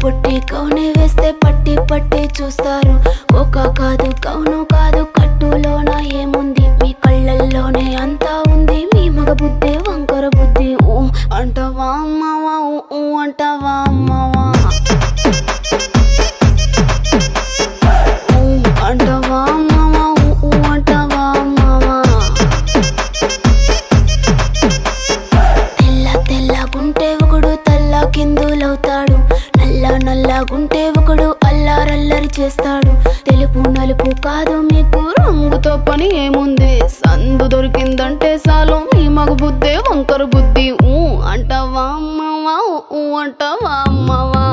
పుట్టి కౌనే వేస్తే పట్టి పట్టి చూస్తారు. కోక కాదు కౌను కాదు కట్టులోన ఏముంది, మీ కళ్ళల్లోనే అంతా ఉంది. మీ మగ బుద్ధి వంకర బుద్ధి. ఊ అంటావా అమ్మవా, ఊ అంటావా అమ్మవా, ఊ అంటావా అమ్మవా, ఊ అంటావా అమ్మవా. తెల్ల తెల్లగుంటే ఒకడు తల్ల కిందులవుతాడు, నల్ల నల్లగుంటే ఒకడు అల్లారల్లరి చేస్తాడు. తెలుపు నలుపు కాదు మీకు రంగుతో పని ఏముంది, సందు దొరికిందంటే చాలు మీ మగ బుద్ధే వంకర బుద్ధి. ఊ అంటావా అమ్మవా, ఊ అంటావా అమ్మవా.